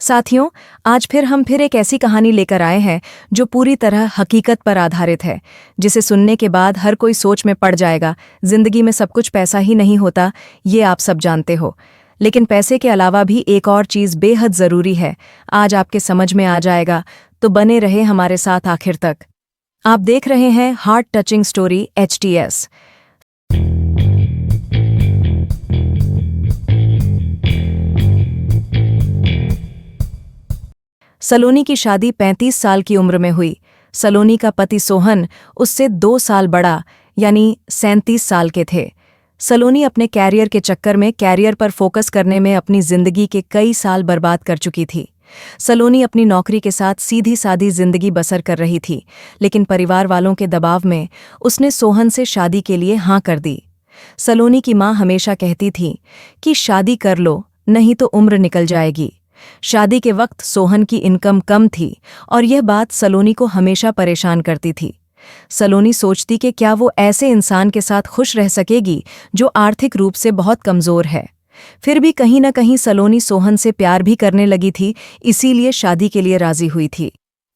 साथियों, आज हम एक ऐसी कहानी लेकर आए हैं जो पूरी तरह हकीकत पर आधारित है, जिसे सुनने के बाद हर कोई सोच में पड़ जाएगा। जिंदगी में सब कुछ पैसा ही नहीं होता, ये आप सब जानते हो। लेकिन पैसे के अलावा भी एक और चीज़ बेहद ज़रूरी है। आज आपके समझ में आ जाएगा, तो बने रहे हमारे साथ आखिर तक। आप देख रहे हैं हार्ट टचिंग स्टोरी HTS। सलोनी की शादी 35 साल की उम्र में हुई। सलोनी का पति सोहन उससे 2 साल बड़ा यानी 37 साल के थे। सलोनी अपने कैरियर के चक्कर में कैरियर पर फोकस करने में अपनी जिंदगी के कई साल बर्बाद कर चुकी थी। सलोनी अपनी नौकरी के साथ सीधी सादी जिंदगी बसर कर रही थी, लेकिन परिवार वालों के दबाव में उसने सोहन से शादी के लिए हाँ कर दी। सलोनी की माँ हमेशा कहती थी कि शादी कर लो, नहीं तो उम्र निकल जाएगी। शादी के वक्त सोहन की इनकम कम थी और यह बात सलोनी को हमेशा परेशान करती थी। सलोनी सोचती कि क्या वो ऐसे इंसान के साथ खुश रह सकेगी जो आर्थिक रूप से बहुत कमजोर है। फिर भी कहीं न कहीं सलोनी सोहन से प्यार भी करने लगी थी, इसीलिए शादी के लिए राजी हुई थी।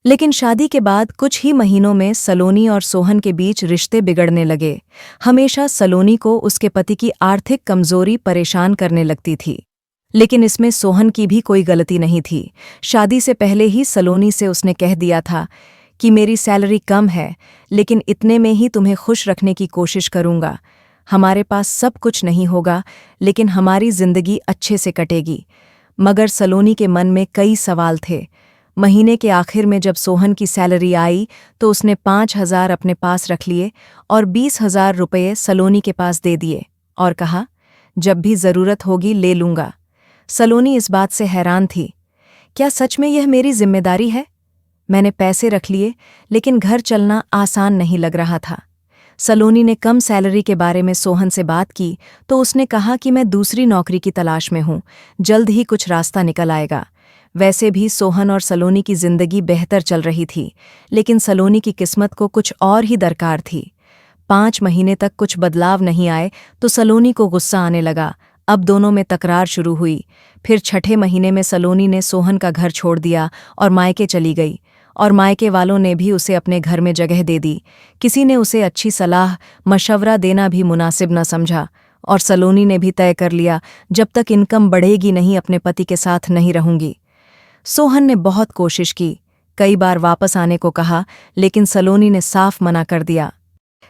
लेकिन शादी के बाद कुछ ही महीनों में सलोनी और सोहन के बीच रिश्ते बिगड़ने लगे। हमेशा सलोनी को उसके पति की आर्थिक कमजोरी परेशान करने लगती थी, लेकिन इसमें सोहन की भी कोई गलती नहीं थी। शादी से पहले ही सलोनी से उसने कह दिया था कि मेरी सैलरी कम है, लेकिन इतने में ही तुम्हें खुश रखने की कोशिश करूंगा। हमारे पास सब कुछ नहीं होगा, लेकिन हमारी जिंदगी अच्छे से कटेगी। मगर सलोनी के मन में कई सवाल थे। महीने के आखिर में जब सोहन की सैलरी आई तो उसने 5,000 अपने पास रख लिए और 20,000 रुपये सलोनी के पास दे दिए और कहा, जब भी जरूरत होगी ले लूंगा। सलोनी इस बात से हैरान थी। क्या सच में यह मेरी जिम्मेदारी है? मैंने पैसे रख लिए, लेकिन घर चलना आसान नहीं लग रहा था। सलोनी ने कम सैलरी के बारे में सोहन से बात की तो उसने कहा कि मैं दूसरी नौकरी की तलाश में हूं, जल्द ही कुछ रास्ता निकल आएगा। वैसे भी सोहन और सलोनी की जिंदगी बेहतर चल रही थी, लेकिन सलोनी की किस्मत को कुछ और ही दरकार थी। 5 महीने तक कुछ बदलाव नहीं आए तो सलोनी को गुस्सा आने लगा। अब दोनों में तकरार शुरू हुई। फिर 6ठे महीने में सलोनी ने सोहन का घर छोड़ दिया और मायके चली गई, और मायके वालों ने भी उसे अपने घर में जगह दे दी। किसी ने उसे अच्छी सलाह मशवरा देना भी मुनासिब न समझा, और सलोनी ने भी तय कर लिया, जब तक इनकम बढ़ेगी नहीं अपने पति के साथ नहीं रहूंगी। सोहन ने बहुत कोशिश की, कई बार वापस आने को कहा, लेकिन सलोनी ने साफ मना कर दिया।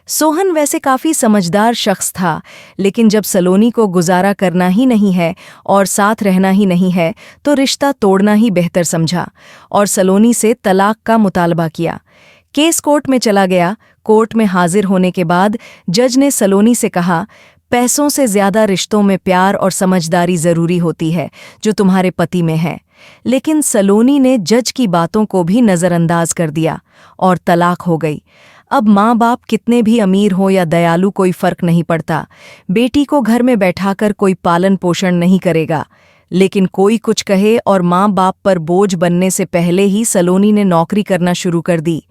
सोहन वैसे काफी समझदार शख्स था, लेकिन जब सलोनी को गुजारा करना ही नहीं है और साथ रहना ही नहीं है तो रिश्ता तोड़ना ही बेहतर समझा और सलोनी से तलाक का मुतालबा किया। केस कोर्ट में चला गया। कोर्ट में हाजिर होने के बाद जज ने सलोनी से कहा, पैसों से ज्यादा रिश्तों में प्यार और समझदारी जरूरी होती है, जो तुम्हारे पति में है। लेकिन सलोनी ने जज की बातों को भी नजरअंदाज कर दिया और तलाक हो गई। अब माँ बाप कितने भी अमीर हो या दयालु, कोई फर्क नहीं पड़ता। बेटी को घर में बैठाकर कोई पालन पोषण नहीं करेगा। लेकिन कोई कुछ कहे और माँ बाप पर बोझ बनने से पहले ही सलोनी ने नौकरी करना शुरू कर दी।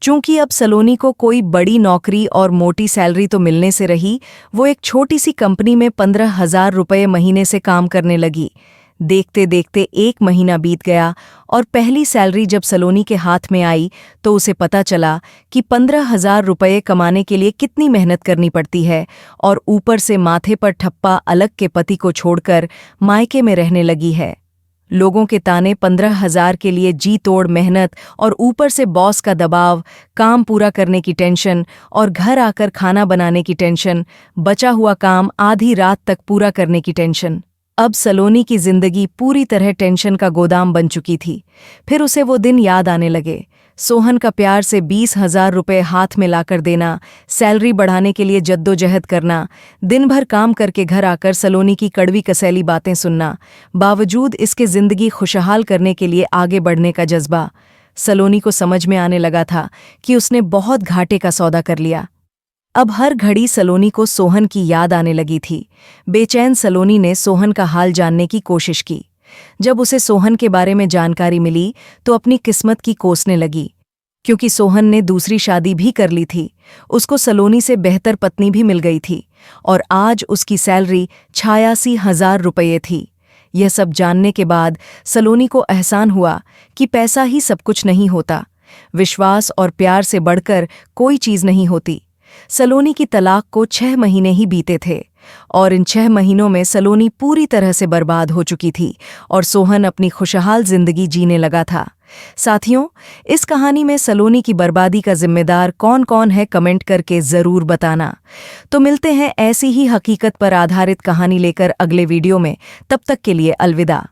चूंकि अब सलोनी को कोई बड़ी नौकरी और मोटी सैलरी तो मिलने से रही, वो एक छोटी सी कंपनी में 15,000 रुपये महीने से काम करने लगी। देखते देखते 1 महीना बीत गया और पहली सैलरी जब सलोनी के हाथ में आई तो उसे पता चला कि 15,000 रुपये कमाने के लिए कितनी मेहनत करनी पड़ती है, और ऊपर से माथे पर ठप्पा अलग के पति को छोड़कर मायके में रहने लगी है। लोगों के ताने, 15,000 के लिए जी तोड़ मेहनत और ऊपर से बॉस का दबाव, काम पूरा करने की टेंशन और घर आकर खाना बनाने की टेंशन, बचा हुआ काम आधी रात तक पूरा करने की टेंशन। अब सलोनी की जिंदगी पूरी तरह टेंशन का गोदाम बन चुकी थी। फिर उसे वो दिन याद आने लगे। सोहन का प्यार से 20,000 रुपये हाथ में लाकर देना, सैलरी बढ़ाने के लिए जद्दोजहद करना, दिन भर काम करके घर आकर सलोनी की कड़वी कसैली बातें सुनना, बावजूद इसके जिंदगी खुशहाल करने के लिए आगे बढ़ने का जज्बा। सलोनी को समझ में आने लगा था कि उसने बहुत घाटे का सौदा कर लिया। अब हर घड़ी सलोनी को सोहन की याद आने लगी थी। बेचैन सलोनी ने सोहन का हाल जानने की कोशिश की। जब उसे सोहन के बारे में जानकारी मिली तो अपनी किस्मत की कोसने लगी, क्योंकि सोहन ने दूसरी शादी भी कर ली थी। उसको सलोनी से बेहतर पत्नी भी मिल गई थी और आज उसकी सैलरी 86,000 रुपये थी। यह सब जानने के बाद सलोनी को एहसान हुआ कि पैसा ही सब कुछ नहीं होता। विश्वास और प्यार से बढ़कर कोई चीज नहीं होती। सलोनी की तलाक को 6 महीने ही बीते थे और इन 6 महीनों में सलोनी पूरी तरह से बर्बाद हो चुकी थी और सोहन अपनी खुशहाल जिंदगी जीने लगा था। साथियों, इस कहानी में सलोनी की बर्बादी का जिम्मेदार कौन कौन है, कमेंट करके जरूर बताना। तो मिलते हैं ऐसी ही हकीकत पर आधारित कहानी लेकर अगले वीडियो में। तब तक के लिए अलविदा।